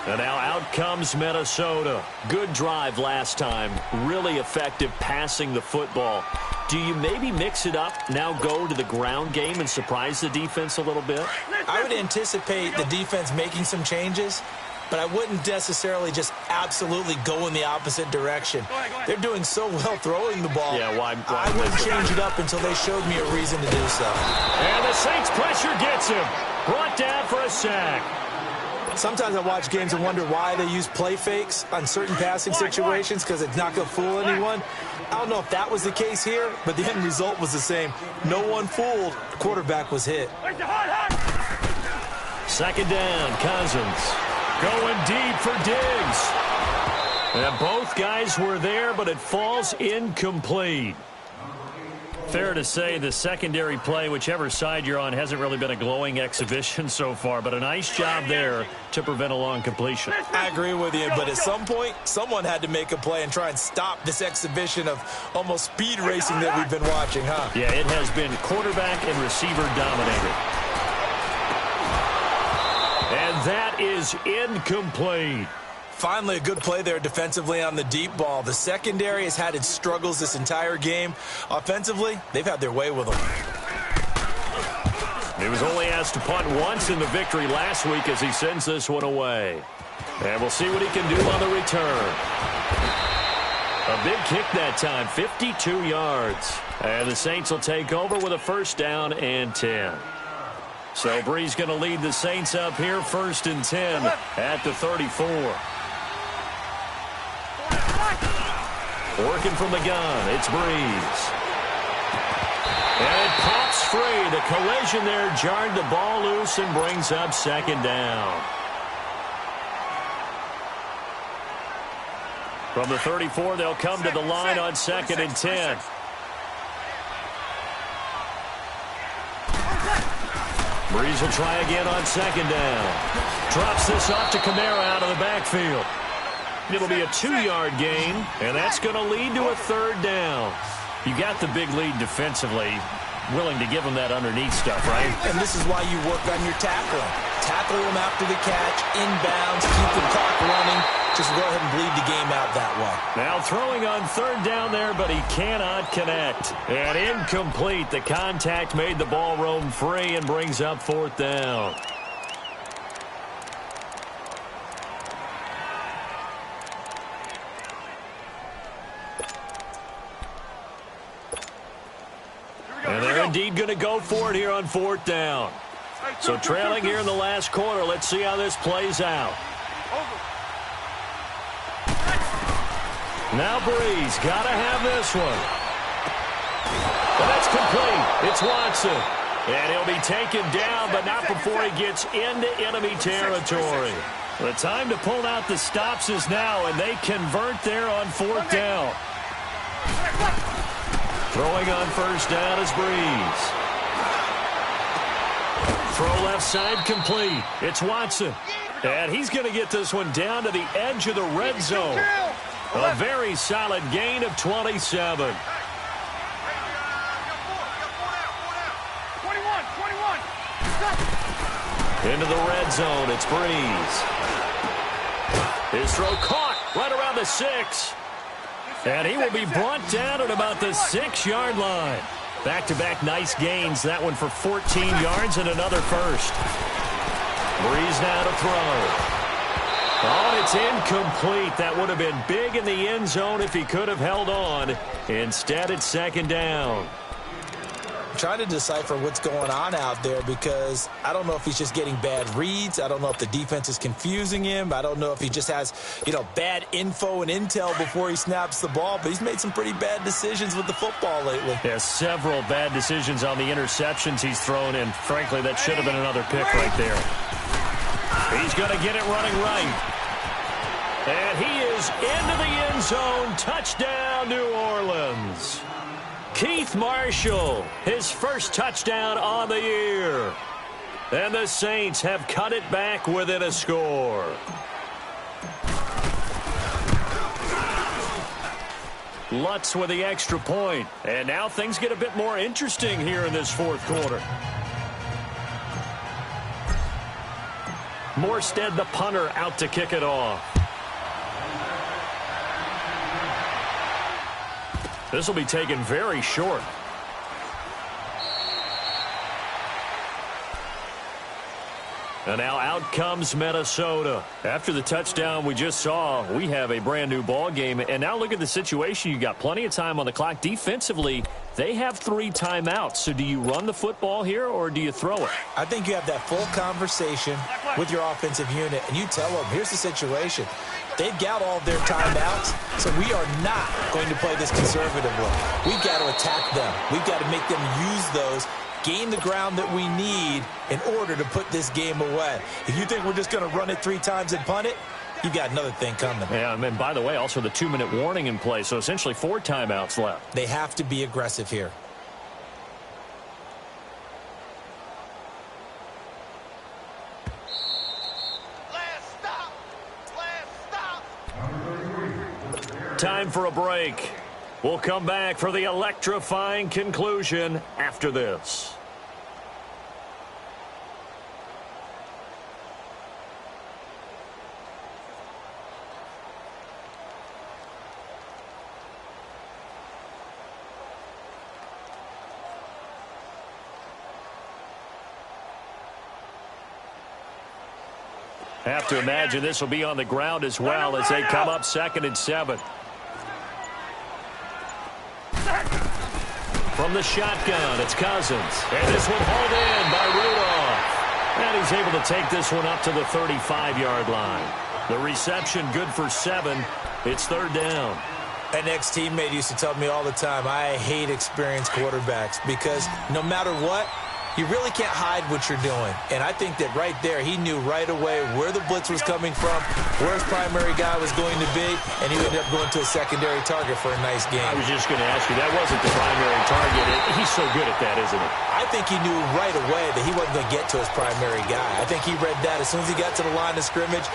S2: And now out comes Minnesota. Good drive last time. Really effective passing the football. Do you maybe mix it up, now go to the ground game and surprise the defense a little bit?
S3: I would anticipate the defense making some changes, but I wouldn't necessarily just absolutely go in the opposite direction. They're doing so well throwing the ball.
S2: Yeah, why
S3: I wouldn't change it up until they showed me a reason to do so.
S2: And the Saints pressure gets him. Brought down for a sack.
S3: Sometimes I watch games and wonder why they use play fakes on certain passing situations, because it's not going to fool anyone. I don't know if that was the case here, but the end result was the same. No one fooled. The quarterback was hit.
S2: 2nd down, Cousins. Going deep for Diggs. And both guys were there, but it falls incomplete. Fair to say the secondary play, whichever side you're on, hasn't really been a glowing exhibition so far, but a nice job there to prevent a long completion.
S3: I agree with you, but at some point, someone had to make a play and try and stop this exhibition of almost speed racing that we've been watching, huh?
S2: Yeah, it has been quarterback and receiver dominated. And that is incomplete.
S3: Finally, a good play there defensively on the deep ball. The secondary has had its struggles this entire game. Offensively, they've had their way with them.
S2: He was only asked to punt once in the victory last week as he sends this one away. And we'll see what he can do on the return. A big kick that time, 52 yards. And the Saints will take over with a 1st down and 10. So Breeze going to lead the Saints up here, 1st and 10 at the 34. Working from the gun, it's Breeze. And it pops free. The collision there jarred the ball loose and brings up 2nd down. From the 34, they'll come to the line on 2nd and 10. Breeze will try again on 2nd down. Drops this off to Kamara out of the backfield. It'll be a 2-yard gain, and that's going to lead to a 3rd down. You got the big lead defensively, willing to give them that underneath stuff, right?
S3: And this is why you work on your tackling. Tackle them after the catch, inbounds, keep the clock running. Just go ahead and bleed the game out that way.
S2: Now throwing on 3rd down there, but he cannot connect. And incomplete. The contact made the ball roam free and brings up 4th down. And they're indeed going to go for it here on 4th down. So trailing here in the last quarter. Let's see how this plays out. Now Breeze got to have this one. And that's complete. It's Watson. And he'll be taken down, but not before he gets into enemy territory. The time to pull out the stops is now, and they convert there on 4th down. Throwing on 1st down is Breeze. Throw left side complete. It's Watson. And he's going to get this one down to the edge of the red zone. A very solid gain of 27. Into the red zone, it's Breeze. His throw caught right around the 6. And he will be brought down at about the 6-yard line. Back-to-back nice gains. That one for 14 yards and another first. Breeze now to throw. Oh, and it's incomplete. That would have been big in the end zone if he could have held on. Instead, it's 2nd down.
S3: Trying to decipher what's going on out there because I don't know if he's just getting bad reads. I don't know if the defense is confusing him. I don't know if he just has, bad info and intel before he snaps the ball. But he's made some pretty bad decisions with the football lately.
S2: Yeah, several bad decisions on the interceptions he's thrown, and frankly, that should have been another pick right there. He's going to get it running right. And he is into the end zone. Touchdown, New Orleans. Keith Marshall, his first touchdown on the year. And the Saints have cut it back within a score. Lutz with the extra point. And now things get a bit more interesting here in this 4th quarter. Morstead, the punter, out to kick it off. This will be taken very short. And now out comes Minnesota. After the touchdown we just saw, we have a brand new ball game. And now look at the situation. You got plenty of time on the clock. Defensively, they have 3 timeouts. So do you run the football here or do you throw it?
S3: I think you have that full conversation with your offensive unit, and you tell them, here's the situation. They've got all their timeouts, so we are not going to play this conservatively. We've got to attack them. We've got to make them use those, gain the ground that we need in order to put this game away. If you think we're just going to run it 3 times and punt it, you've got another thing coming.
S2: Yeah, and by the way, also the 2-minute warning in play, so essentially 4 timeouts left.
S3: They have to be aggressive here.
S2: Time for a break. We'll come back for the electrifying conclusion after this. Have to imagine this will be on the ground as well as they come up 2nd and 7. From the shotgun, it's Cousins. And this one hauled in by Rudolph. And he's able to take this one up to the 35-yard line. The reception good for 7. It's 3rd down.
S3: An ex-teammate used to tell me all the time, I hate experienced quarterbacks because no matter what, you really can't hide what you're doing. And I think that right there, he knew right away where the blitz was coming from, where his primary guy was going to be, and he ended up going to a secondary target for a nice game.
S2: I was just going to ask you, that wasn't the primary target. He's so good at that, isn't he?
S3: I think he knew right away that he wasn't going to get to his primary guy. I think he read that as soon as he got to the line of scrimmage,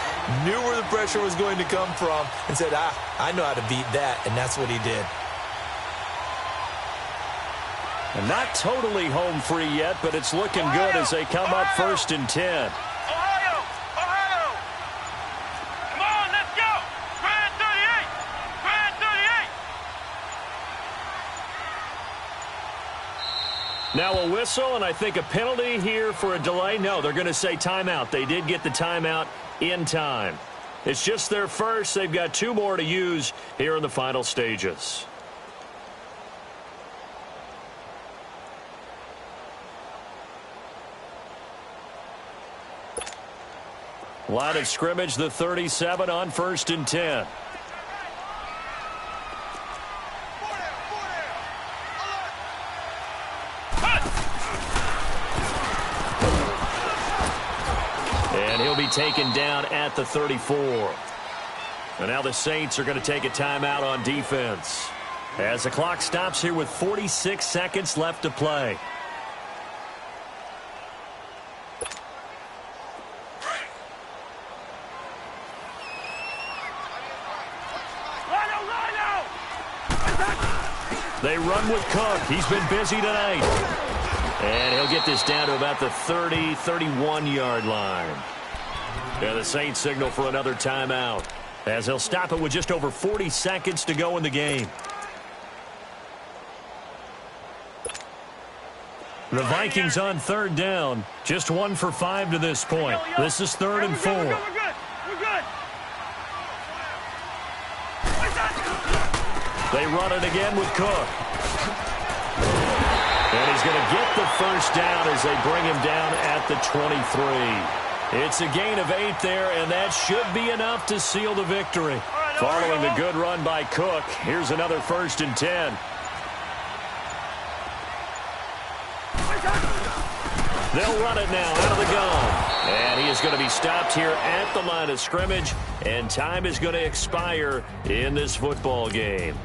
S3: knew where the pressure was going to come from, and said, I know how to beat that, and that's what he did.
S2: And not totally home free yet, but it's looking good as they come up 1st and 10.
S4: Ohio! Come on, let's go! Grand 38! Grand 38!
S2: Now a whistle, and I think a penalty here for a delay. No, they're going to say timeout. They did get the timeout in time. It's just their first. They've got 2 more to use here in the final stages. Line of scrimmage, the 37 on 1st and 10. taken down at the 34. And now the Saints are going to take a timeout on defense as the clock stops here with 46 seconds left to play. They run with Cook. He's been busy tonight. And he'll get this down to about the 30, 31-yard line. And the Saints signal for another timeout as they'll stop it with just over 40 seconds to go in the game. The Vikings on third down. Just 1 for 5 to this point. This is 3rd and 4.
S4: We're good.
S2: They run it again with Cook. And he's going to get the first down as they bring him down at the 23. It's a gain of 8 there, and that should be enough to seal the victory. Following the good run by Cook, here's another 1st and 10. They'll run it now out of the gun. And he is going to be stopped here at the line of scrimmage, and time is going to expire in this football game.